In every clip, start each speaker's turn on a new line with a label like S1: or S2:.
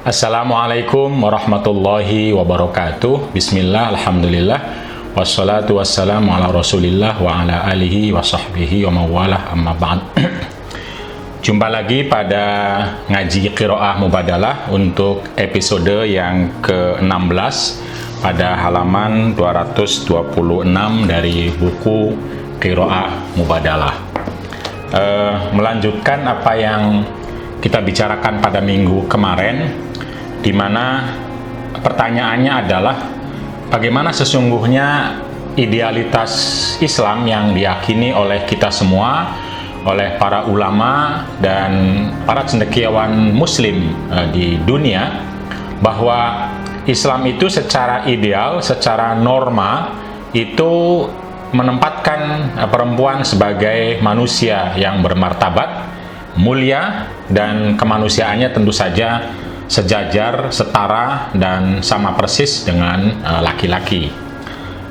S1: Assalamualaikum warahmatullahi wabarakatuh. Bismillah, alhamdulillah, wassalatu wassalamu ala rasulillah wa ala alihi wa sahbihi wa mawalah, amma ba'd. Jumpa lagi pada ngaji qiraah mubadalah untuk episode yang ke-16 pada halaman 226 dari buku qiraah mubadalah. Melanjutkan apa yang kita bicarakan pada minggu kemarin, di mana pertanyaannya adalah bagaimana sesungguhnya idealitas Islam yang diyakini oleh kita semua, oleh para ulama dan para cendekiawan muslim di dunia, bahwa Islam itu secara ideal, secara norma itu menempatkan perempuan sebagai manusia yang bermartabat, mulia, dan kemanusiaannya tentu saja sejajar, setara, dan sama persis dengan laki-laki.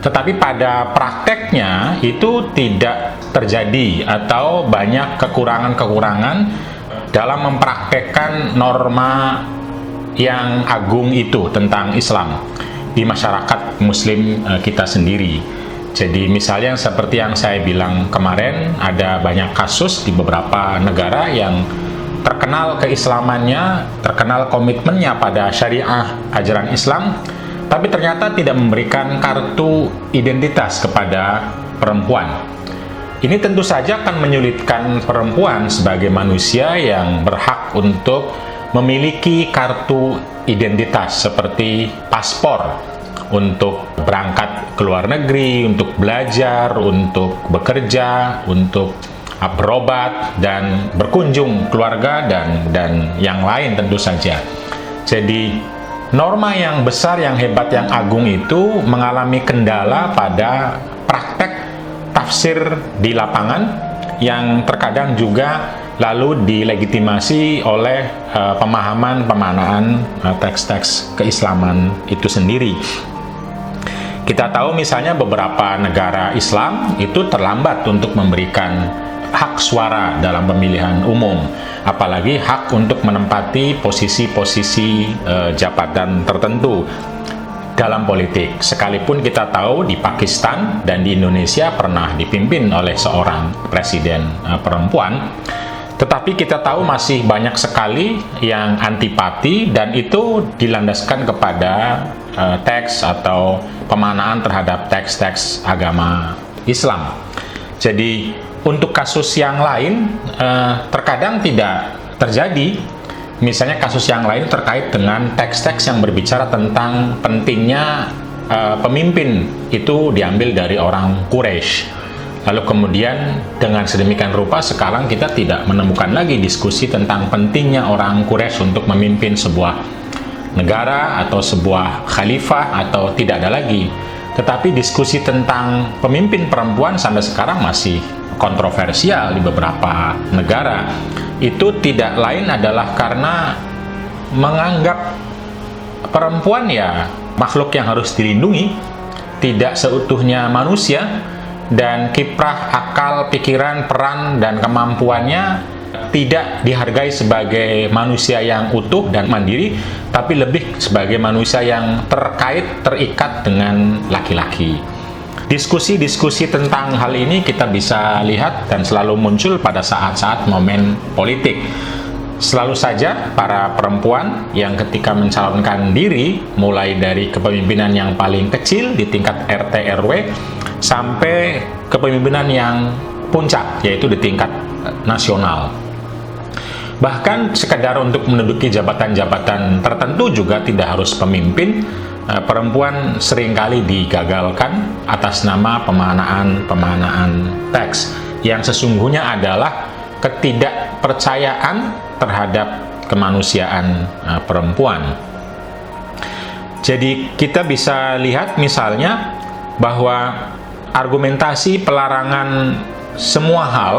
S1: Tetapi pada prakteknya itu tidak terjadi atau banyak kekurangan-kekurangan dalam mempraktekkan norma yang agung itu tentang Islam di masyarakat muslim kita sendiri. Jadi misalnya seperti yang saya bilang kemarin, ada banyak kasus di beberapa negara yang terkenal keislamannya, terkenal komitmennya pada syariah ajaran Islam, tapi ternyata tidak memberikan kartu identitas kepada perempuan. Ini tentu saja akan menyulitkan perempuan sebagai manusia yang berhak untuk memiliki kartu identitas seperti paspor untuk berangkat ke luar negeri, untuk belajar, untuk bekerja, untuk berobat, dan berkunjung keluarga, dan yang lain tentu saja. Jadi norma yang besar, yang hebat, yang agung itu mengalami kendala pada praktek tafsir di lapangan yang terkadang juga lalu dilegitimasi oleh pemahaman teks-teks keislaman itu sendiri. Kita tahu misalnya beberapa negara Islam itu terlambat untuk memberikan hak suara dalam pemilihan umum, apalagi hak untuk menempati posisi-posisi jabatan tertentu dalam politik. Sekalipun kita tahu di Pakistan dan di Indonesia pernah dipimpin oleh seorang presiden perempuan, tetapi kita tahu masih banyak sekali yang antipati, dan itu dilandaskan kepada teks atau pemaknaan terhadap teks-teks agama Islam. Jadi untuk kasus yang lain terkadang tidak terjadi. Misalnya kasus yang lain terkait dengan teks-teks yang berbicara tentang pentingnya pemimpin itu diambil dari orang Quraisy. Lalu kemudian dengan sedemikian rupa sekarang kita tidak menemukan lagi diskusi tentang pentingnya orang Quraisy untuk memimpin sebuah negara atau sebuah khalifah, atau tidak ada lagi. Tetapi diskusi tentang pemimpin perempuan sampai sekarang masih kontroversial di beberapa negara. Itu tidak lain adalah karena menganggap perempuan ya makhluk yang harus dilindungi, tidak seutuhnya manusia, dan kiprah, akal, pikiran, peran, dan kemampuannya tidak dihargai sebagai manusia yang utuh dan mandiri, tapi lebih sebagai manusia yang terikat dengan laki-laki. Diskusi-diskusi tentang hal ini kita bisa lihat dan selalu muncul pada saat-saat momen politik. Selalu saja para perempuan yang ketika mencalonkan diri, mulai dari kepemimpinan yang paling kecil di tingkat RT RW sampai kepemimpinan yang puncak, yaitu di tingkat nasional. Bahkan sekedar untuk menduduki jabatan-jabatan tertentu juga tidak harus pemimpin. Perempuan seringkali digagalkan atas nama pemaknaan teks yang sesungguhnya adalah ketidakpercayaan terhadap kemanusiaan perempuan. Jadi kita bisa lihat misalnya bahwa argumentasi pelarangan semua hal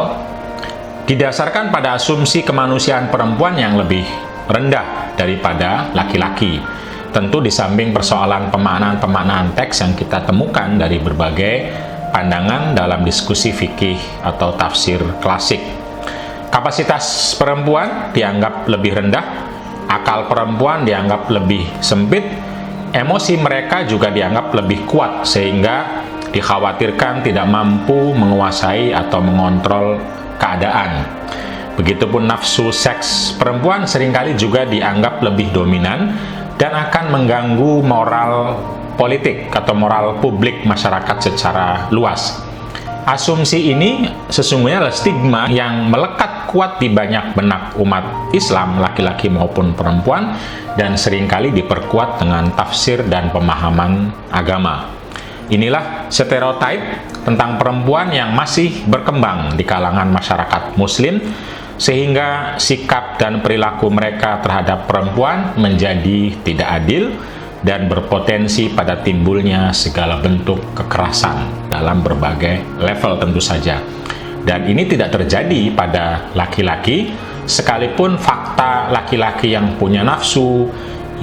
S1: didasarkan pada asumsi kemanusiaan perempuan yang lebih rendah daripada laki-laki. Tentu di samping persoalan pemaknaan teks yang kita temukan dari berbagai pandangan dalam diskusi fikih atau tafsir klasik. Kapasitas perempuan dianggap lebih rendah akal perempuan dianggap lebih sempit, emosi mereka juga dianggap lebih kuat, sehingga dikhawatirkan tidak mampu menguasai atau mengontrol keadaan. Begitupun nafsu seks perempuan seringkali juga dianggap lebih dominan dan akan mengganggu moral politik atau moral publik masyarakat secara luas. Asumsi ini sesungguhnya adalah stigma yang melekat kuat di banyak benak umat Islam, laki-laki maupun perempuan, dan seringkali diperkuat dengan tafsir dan pemahaman agama. Inilah stereotip tentang perempuan yang masih berkembang di kalangan masyarakat Muslim, sehingga sikap dan perilaku mereka terhadap perempuan menjadi tidak adil dan berpotensi pada timbulnya segala bentuk kekerasan dalam berbagai level tentu saja. Dan ini tidak terjadi pada laki-laki, sekalipun fakta laki-laki yang punya nafsu,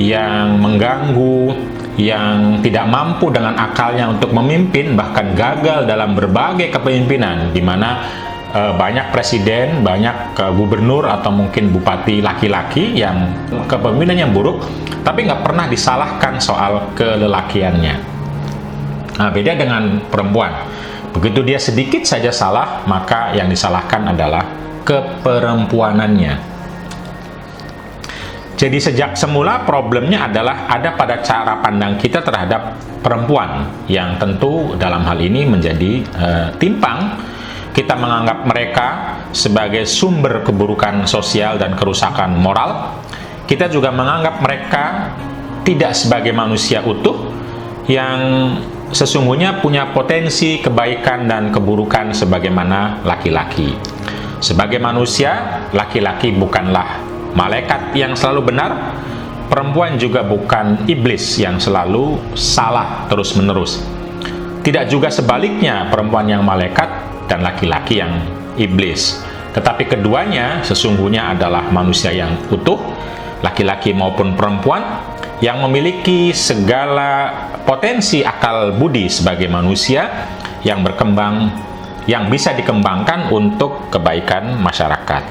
S1: yang mengganggu, yang tidak mampu dengan akalnya untuk memimpin, bahkan gagal dalam berbagai kepemimpinan, di mana banyak presiden, banyak gubernur atau mungkin bupati laki-laki yang kepemimpinannya buruk, tapi nggak pernah disalahkan soal kelelakiannya. Nah, beda dengan perempuan. Begitu dia sedikit saja salah, maka yang disalahkan adalah keperempuanannya. Jadi sejak semula problemnya adalah ada pada cara pandang kita terhadap perempuan, yang tentu dalam hal ini menjadi timpang. Kita menganggap mereka sebagai sumber keburukan sosial dan kerusakan moral. Kita juga menganggap mereka tidak sebagai manusia utuh yang sesungguhnya punya potensi kebaikan dan keburukan sebagaimana laki-laki. Sebagai manusia, laki-laki bukanlah malaikat yang selalu benar, perempuan juga bukan iblis yang selalu salah terus-menerus. Tidak juga sebaliknya, perempuan yang malaikat dan laki-laki yang iblis. Tetapi keduanya sesungguhnya adalah manusia yang utuh, laki-laki maupun perempuan, yang memiliki segala potensi akal budi sebagai manusia yang berkembang, yang bisa dikembangkan untuk kebaikan masyarakat.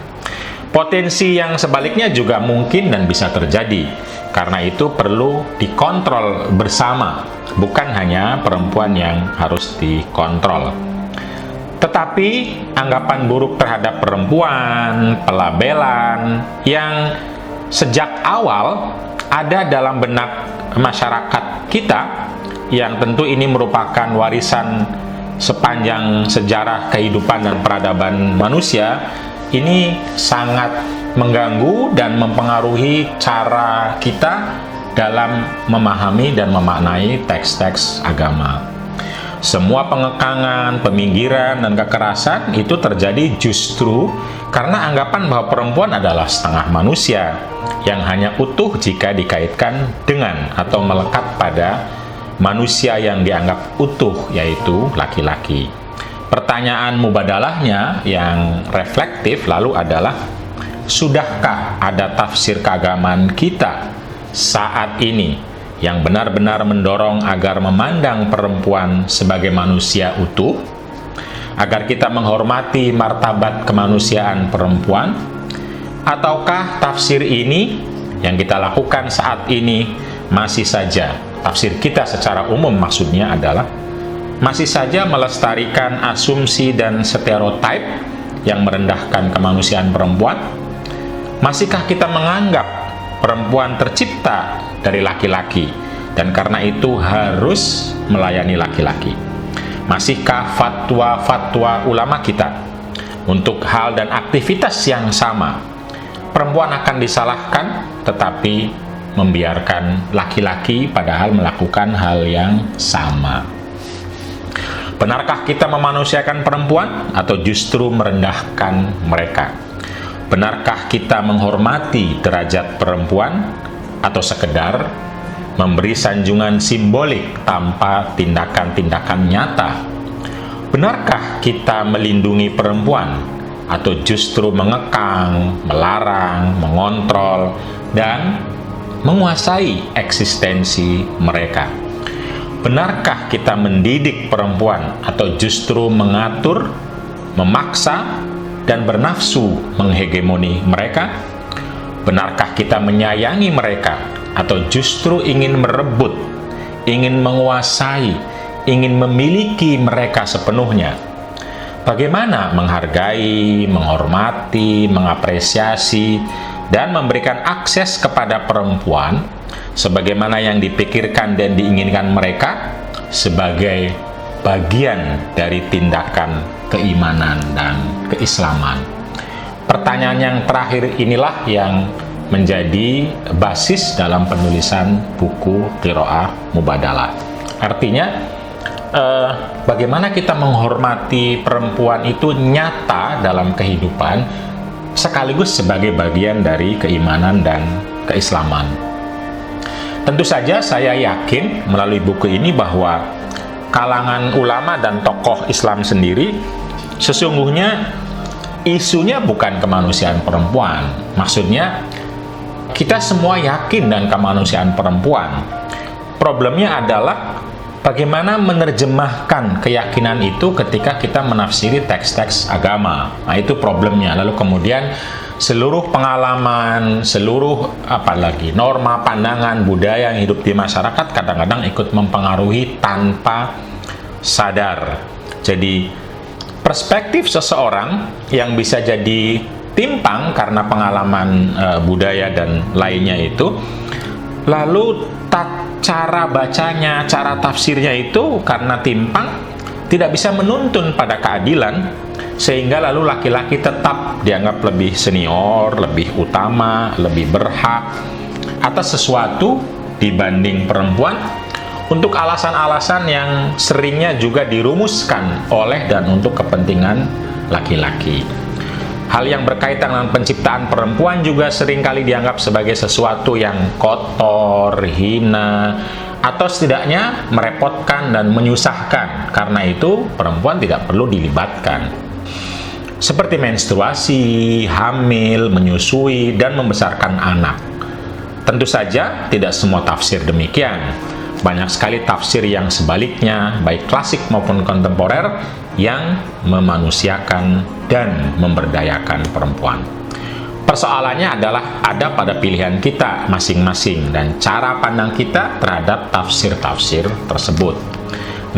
S1: Potensi yang sebaliknya juga mungkin dan bisa terjadi. Karena itu perlu dikontrol bersama, bukan hanya perempuan yang harus dikontrol. Tetapi anggapan buruk terhadap perempuan, pelabelan yang sejak awal ada dalam benak masyarakat kita, yang tentu ini merupakan warisan sepanjang sejarah kehidupan dan peradaban manusia, ini sangat mengganggu dan mempengaruhi cara kita dalam memahami dan memaknai teks-teks agama. Semua pengekangan, peminggiran, dan kekerasan itu terjadi justru karena anggapan bahwa perempuan adalah setengah manusia yang hanya utuh jika dikaitkan dengan atau melekat pada manusia yang dianggap utuh, yaitu laki-laki. Pertanyaan mubadalahnya yang reflektif lalu adalah, sudahkah ada tafsir keagamaan kita saat ini yang benar-benar mendorong agar memandang perempuan sebagai manusia utuh, agar kita menghormati martabat kemanusiaan perempuan? Ataukah tafsir ini yang kita lakukan saat ini masih saja, tafsir kita secara umum maksudnya adalah, masih saja melestarikan asumsi dan stereotip yang merendahkan kemanusiaan perempuan? Masihkah kita menganggap perempuan tercipta dari laki-laki dan karena itu harus melayani laki-laki? Masihkah fatwa-fatwa ulama kita untuk hal dan aktivitas yang sama, perempuan akan disalahkan tetapi membiarkan laki-laki padahal melakukan hal yang sama? Benarkah kita memanusiakan perempuan atau justru merendahkan mereka? Benarkah kita menghormati derajat perempuan atau sekedar memberi sanjungan simbolik tanpa tindakan-tindakan nyata? Benarkah kita melindungi perempuan atau justru mengekang, melarang, mengontrol, dan menguasai eksistensi mereka? Benarkah kita mendidik perempuan atau justru mengatur, memaksa, dan bernafsu menghegemoni mereka? Benarkah kita menyayangi mereka atau justru ingin merebut, ingin menguasai, ingin memiliki mereka sepenuhnya? Bagaimana menghargai, menghormati, mengapresiasi, dan memberikan akses kepada perempuan sebagaimana yang dipikirkan dan diinginkan mereka sebagai bagian dari tindakan keimanan dan keislaman? Pertanyaan yang terakhir inilah yang menjadi basis dalam penulisan buku Qiraah Mubadalah. Artinya, bagaimana kita menghormati perempuan itu nyata dalam kehidupan sekaligus sebagai bagian dari keimanan dan keislaman. Tentu saja saya yakin melalui buku ini bahwa kalangan ulama dan tokoh Islam sendiri sesungguhnya isunya bukan kemanusiaan perempuan. Maksudnya kita semua yakin dan kemanusiaan perempuan. Problemnya adalah bagaimana menerjemahkan keyakinan itu ketika kita menafsiri teks-teks agama. Nah, itu problemnya. Lalu kemudian seluruh pengalaman, seluruh norma, pandangan, budaya yang hidup di masyarakat kadang-kadang ikut mempengaruhi tanpa sadar. Jadi, perspektif seseorang yang bisa jadi timpang karena pengalaman budaya dan lainnya itu, lalu cara bacanya, cara tafsirnya itu karena timpang tidak bisa menuntun pada keadilan, sehingga lalu laki-laki tetap dianggap lebih senior, lebih utama, lebih berhak atas sesuatu dibanding perempuan untuk alasan-alasan yang seringnya juga dirumuskan oleh dan untuk kepentingan laki-laki. Hal yang berkaitan dengan penciptaan perempuan juga seringkali dianggap sebagai sesuatu yang kotor, hina, atau setidaknya merepotkan dan menyusahkan. Karena itu, perempuan tidak perlu dilibatkan. Seperti menstruasi, hamil, menyusui, dan membesarkan anak. Tentu saja, tidak semua tafsir demikian. Banyak sekali tafsir yang sebaliknya, baik klasik maupun kontemporer, yang memanusiakan dan memberdayakan perempuan. Persoalannya adalah ada pada pilihan kita masing-masing dan cara pandang kita terhadap tafsir-tafsir tersebut.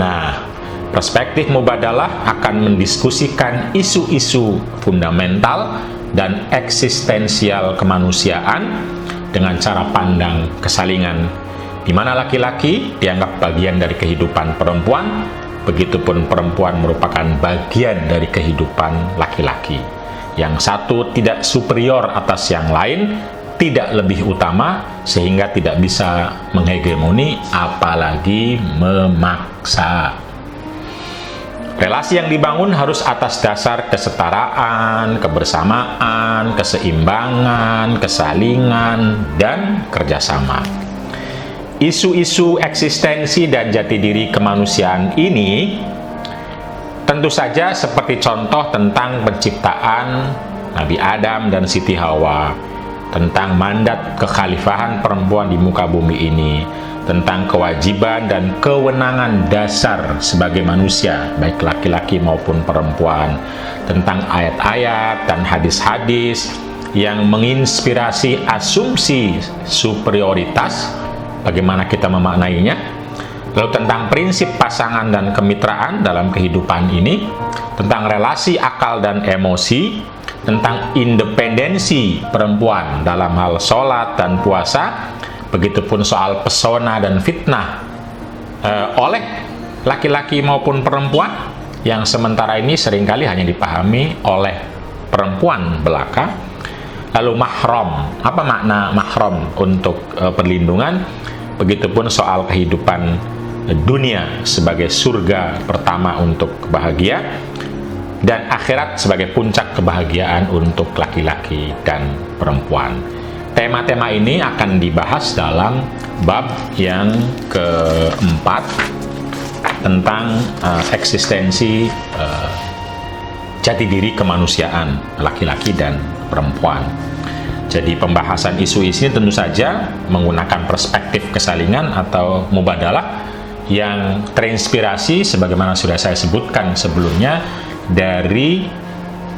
S1: Nah, perspektif Mubadalah akan mendiskusikan isu-isu fundamental dan eksistensial kemanusiaan dengan cara pandang kesalingan, di mana laki-laki dianggap bagian dari kehidupan perempuan, begitupun perempuan merupakan bagian dari kehidupan laki-laki. Yang satu tidak superior atas yang lain, tidak lebih utama, sehingga tidak bisa menghegemoni, apalagi memaksa. Relasi yang dibangun harus atas dasar kesetaraan, kebersamaan, keseimbangan, kesalingan, dan kerjasama. Isu-isu eksistensi dan jati diri kemanusiaan ini tentu saja seperti contoh tentang penciptaan Nabi Adam dan Siti Hawa, tentang mandat kekhalifahan perempuan di muka bumi ini, tentang kewajiban dan kewenangan dasar sebagai manusia, baik laki-laki maupun perempuan, tentang ayat-ayat dan hadis-hadis yang menginspirasi asumsi superioritas, bagaimana kita memaknainya, lalu tentang prinsip pasangan dan kemitraan dalam kehidupan ini, tentang relasi akal dan emosi, tentang independensi perempuan dalam hal sholat dan puasa, begitupun soal pesona dan fitnah oleh laki-laki maupun perempuan, yang sementara ini seringkali hanya dipahami oleh perempuan belaka. Lalu mahram, apa makna mahram untuk perlindungan? Begitupun soal kehidupan dunia sebagai surga pertama untuk bahagia, dan akhirat sebagai puncak kebahagiaan untuk laki-laki dan perempuan. Tema-tema ini akan dibahas dalam bab yang keempat tentang eksistensi jati diri kemanusiaan laki-laki dan perempuan. Jadi pembahasan isu-isu ini tentu saja menggunakan perspektif kesalingan atau mubadalah yang terinspirasi sebagaimana sudah saya sebutkan sebelumnya dari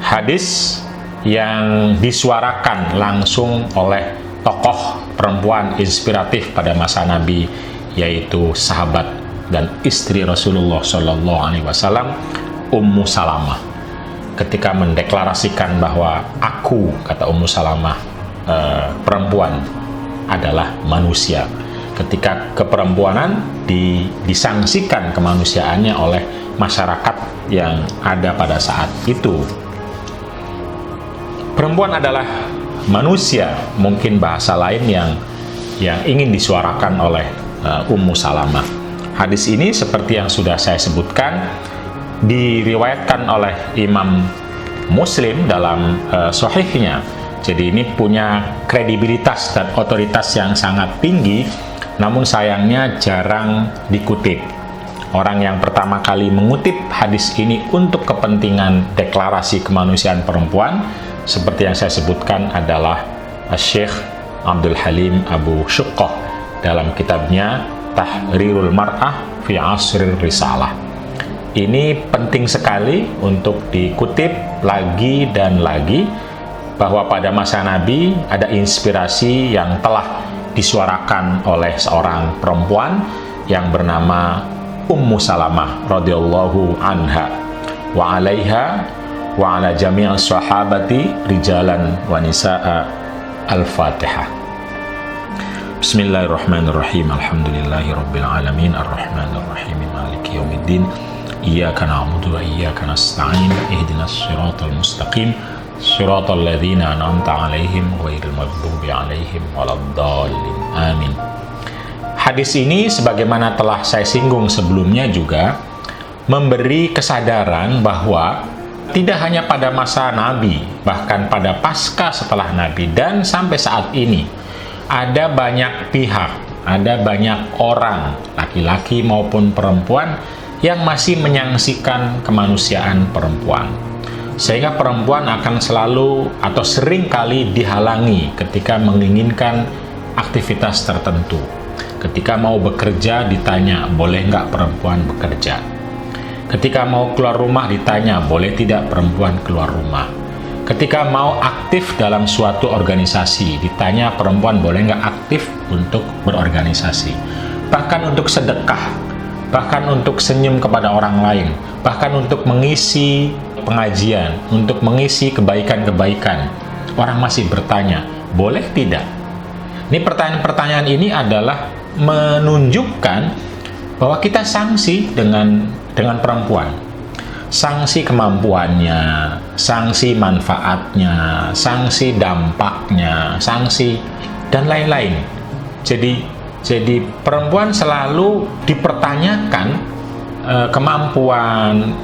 S1: hadis yang disuarakan langsung oleh tokoh perempuan inspiratif pada masa Nabi, yaitu sahabat dan istri Rasulullah Shallallahu Alaihi Wasallam, Ummu Salamah. Ketika mendeklarasikan bahwa aku, kata Ummu Salamah, perempuan adalah manusia. Ketika keperempuanan disangsikan kemanusiaannya oleh masyarakat yang ada pada saat itu. Perempuan adalah manusia, mungkin bahasa lain yang ingin disuarakan oleh Ummu Salamah. Hadis ini seperti yang sudah saya sebutkan diriwayatkan oleh Imam Muslim dalam Sahihnya. Jadi ini punya kredibilitas dan otoritas yang sangat tinggi, namun sayangnya jarang dikutip. Orang yang pertama kali mengutip hadis ini untuk kepentingan deklarasi kemanusiaan perempuan, seperti yang saya sebutkan, adalah Syekh Abdul Halim Abu Syuqqah dalam kitabnya Tahrirul Mar'ah fi Asrir Risalah. Ini penting sekali untuk dikutip lagi dan lagi, bahwa pada masa Nabi ada inspirasi yang telah disuarakan oleh seorang perempuan yang bernama Ummu Salamah radhiyallahu anha, wa alaiha wa ala jami'as sahabati rijalan wa nisaa. Al-Fatihah. Bismillahirrahmanirrahim. Alhamdulillahirabbil alamin arrahmanir rahim maliki yaumiddin. Iyyaka na'budu wa iyyaka nasta'in. Ihdinas siratal mustaqim. Siratal ladzina an'amta 'alaihim ghairil maghdubi 'alaihim waladdallin. Amin. Hadis ini sebagaimana telah saya singgung sebelumnya juga memberi kesadaran bahwa tidak hanya pada masa Nabi, bahkan pada pasca setelah Nabi dan sampai saat ini, ada banyak pihak, ada banyak orang, laki-laki maupun perempuan, yang masih menyaksikan kemanusiaan perempuan. Sehingga perempuan akan selalu atau sering kali dihalangi ketika menginginkan aktivitas tertentu. Ketika mau bekerja ditanya, boleh nggak perempuan bekerja? Ketika mau keluar rumah ditanya, boleh tidak perempuan keluar rumah? Ketika mau aktif dalam suatu organisasi ditanya, perempuan boleh nggak aktif untuk berorganisasi? Bahkan untuk sedekah, bahkan untuk senyum kepada orang lain, bahkan untuk mengisi pengajian, untuk mengisi kebaikan-kebaikan, orang masih bertanya, boleh tidak? Ini pertanyaan-pertanyaan ini adalah menunjukkan bahwa kita sanksi dengan perempuan. Sanksi kemampuannya, sanksi manfaatnya, sanksi dampaknya, sanksi dan lain-lain. Jadi perempuan selalu dipertanyakan kemampuan,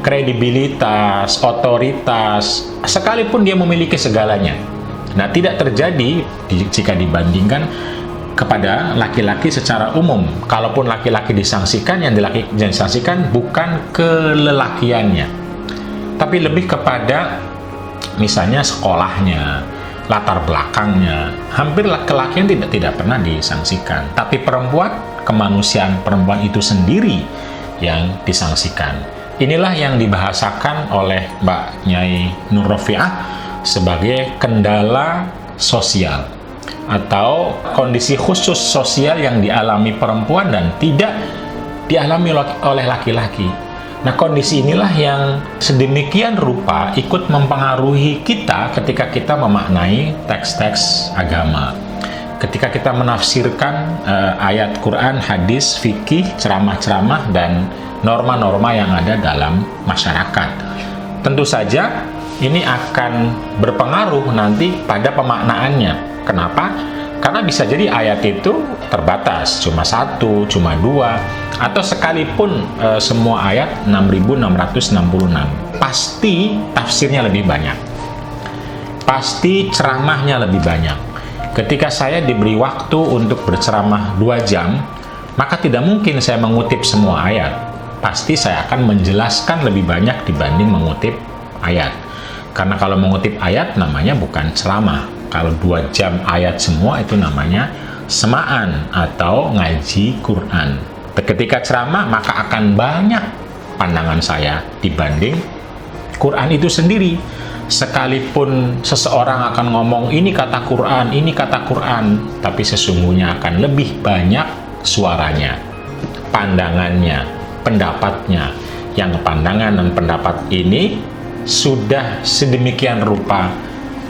S1: kredibilitas, otoritas, sekalipun dia memiliki segalanya. Nah, tidak terjadi jika dibandingkan kepada laki-laki secara umum. Kalaupun laki-laki disangsikan, yang disangsikan bukan kelelakiannya, tapi lebih kepada misalnya sekolahnya, latar belakangnya. Hampir laki-laki tidak pernah disangsikan, tapi perempuan, kemanusiaan perempuan itu sendiri yang disangsikan. Inilah yang dibahasakan oleh Mbak Nyai Nur Rofiah sebagai kendala sosial atau kondisi khusus sosial yang dialami perempuan dan tidak dialami oleh laki-laki. Nah, kondisi inilah yang sedemikian rupa ikut mempengaruhi kita ketika kita memaknai teks-teks agama. Ketika kita menafsirkan ayat Quran, hadis, fikih, ceramah-ceramah, dan norma-norma yang ada dalam masyarakat. Tentu saja ini akan berpengaruh nanti pada pemaknaannya. Kenapa? Karena bisa jadi ayat itu terbatas, cuma 1, cuma 2, atau sekalipun semua ayat 6.666. Pasti tafsirnya lebih banyak. Pasti ceramahnya lebih banyak. Ketika saya diberi waktu untuk berceramah 2 jam, maka tidak mungkin saya mengutip semua ayat. Pasti saya akan menjelaskan lebih banyak dibanding mengutip ayat. Karena kalau mengutip ayat namanya bukan ceramah. Kalau 2 jam ayat semua itu namanya semaan atau ngaji Quran. Ketika ceramah maka akan banyak pandangan saya dibanding Quran itu sendiri. sekalipun seseorang akan ngomong ini kata Quran, ini kata Quran, tapi sesungguhnya akan lebih banyak suaranya, pandangannya, pendapatnya, yang pandangan dan pendapat ini sudah sedemikian rupa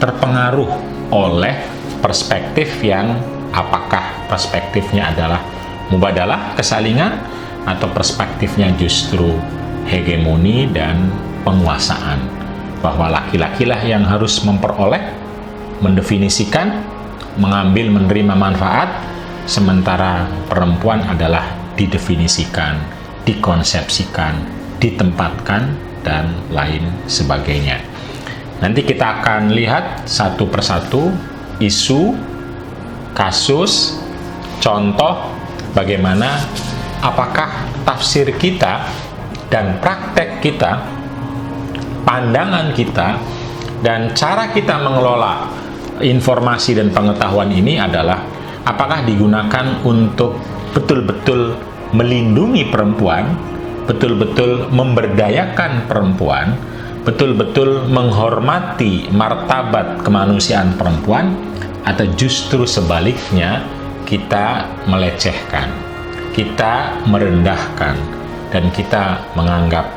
S1: terpengaruh oleh perspektif yang apakah perspektifnya adalah mubadalah, kesalingan, atau perspektifnya justru hegemoni dan penguasaan, bahwa laki-lakilah yang harus memperoleh, mendefinisikan, mengambil, menerima manfaat, sementara perempuan adalah didefinisikan, dikonsepsikan, ditempatkan, dan lain sebagainya. Nanti kita akan lihat satu persatu isu, kasus, contoh bagaimana apakah tafsir kita dan praktek kita, pandangan kita, dan cara kita mengelola informasi dan pengetahuan ini adalah apakah digunakan untuk betul-betul melindungi perempuan, betul-betul memberdayakan perempuan, betul-betul menghormati martabat kemanusiaan perempuan, atau justru sebaliknya kita melecehkan, kita merendahkan, dan kita menganggap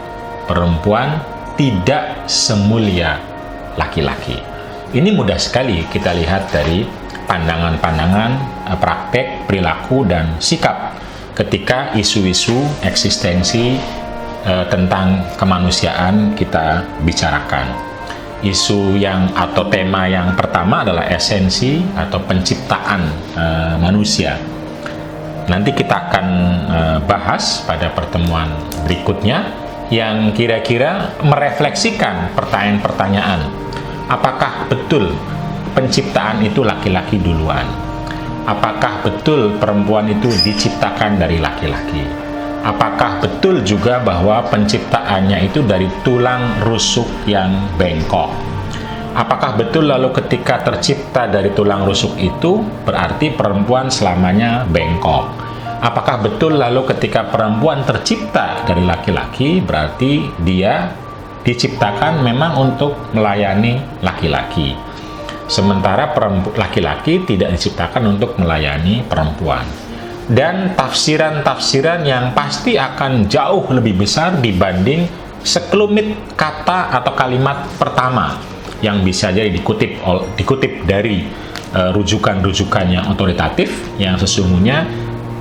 S1: perempuan tidak semulia laki-laki. Ini mudah sekali kita lihat dari pandangan-pandangan, praktek, perilaku, dan sikap ketika isu-isu eksistensi tentang kemanusiaan kita bicarakan. Isu yang atau tema yang pertama adalah esensi atau penciptaan manusia. Nanti kita akan bahas pada pertemuan berikutnya yang kira-kira merefleksikan pertanyaan-pertanyaan. Apakah betul penciptaan itu laki-laki duluan? Apakah betul perempuan itu diciptakan dari laki-laki? Apakah betul juga bahwa penciptaannya itu dari tulang rusuk yang bengkok? Apakah betul lalu ketika tercipta dari tulang rusuk itu berarti perempuan selamanya bengkok? Apakah betul lalu ketika perempuan tercipta dari laki-laki berarti dia diciptakan memang untuk melayani laki-laki, sementara laki-laki tidak diciptakan untuk melayani perempuan? Dan tafsiran-tafsiran yang pasti akan jauh lebih besar dibanding sekelumit kata atau kalimat pertama yang bisa jadi dikutip dari rujukan-rujukan yang otoritatif yang sesungguhnya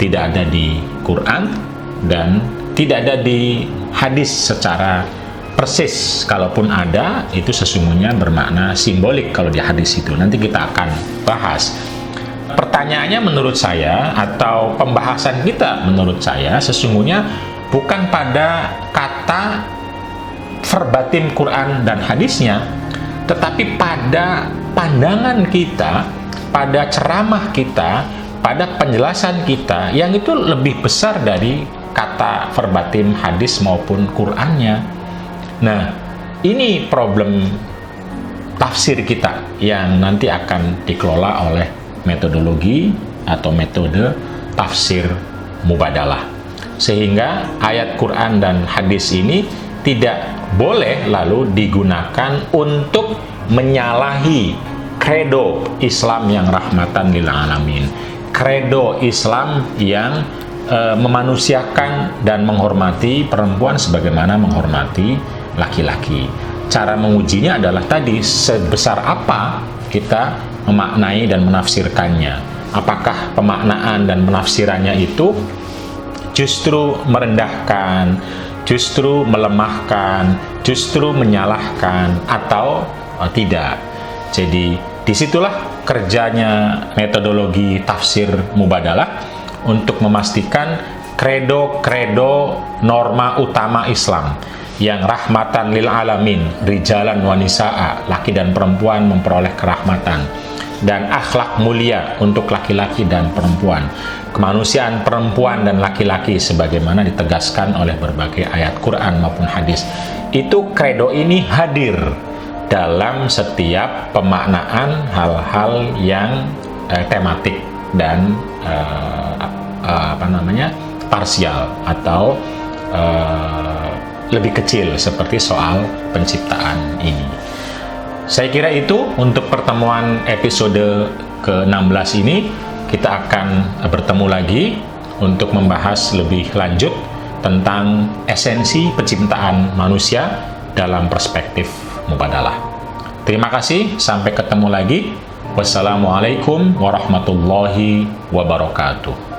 S1: tidak ada di Quran dan tidak ada di hadis secara persis. Kalaupun ada, itu sesungguhnya bermakna simbolik kalau di hadis itu. Nanti kita akan bahas. Pertanyaannya menurut saya, atau pembahasan kita menurut saya, sesungguhnya bukan pada kata verbatim Quran dan hadisnya, tetapi pada pandangan kita, pada ceramah kita, pada penjelasan kita, yang itu lebih besar dari kata verbatim hadis maupun Qurannya. Nah, ini problem tafsir kita yang nanti akan dikelola oleh metodologi atau metode tafsir mubadalah. Sehingga ayat Quran dan hadis ini tidak boleh lalu digunakan untuk menyalahi kredo Islam yang rahmatan lil alamin, kredo Islam yang memanusiakan dan menghormati perempuan sebagaimana menghormati laki-laki. Cara mengujinya adalah tadi, sebesar apa kita memaknai dan menafsirkannya. Apakah pemaknaan dan penafsirannya itu justru merendahkan, justru melemahkan, justru menyalahkan, atau tidak. Jadi disitulah kerjanya metodologi tafsir mubadalah untuk memastikan kredo-kredo norma utama Islam yang rahmatan lil alamin, rijalan wa nisaa, laki dan perempuan memperoleh kerahmatan, dan akhlak mulia untuk laki-laki dan perempuan, kemanusiaan perempuan dan laki-laki sebagaimana ditegaskan oleh berbagai ayat Quran maupun hadis. Itu kredo ini hadir dalam setiap pemaknaan hal-hal yang tematik dan parsial atau lebih kecil seperti soal penciptaan ini. Saya kira itu untuk pertemuan episode ke-16 ini. Kita akan bertemu lagi untuk membahas lebih lanjut tentang esensi penciptaan manusia dalam perspektif mubadalah. Terima kasih, sampai ketemu lagi. Wassalamualaikum warahmatullahi wabarakatuh.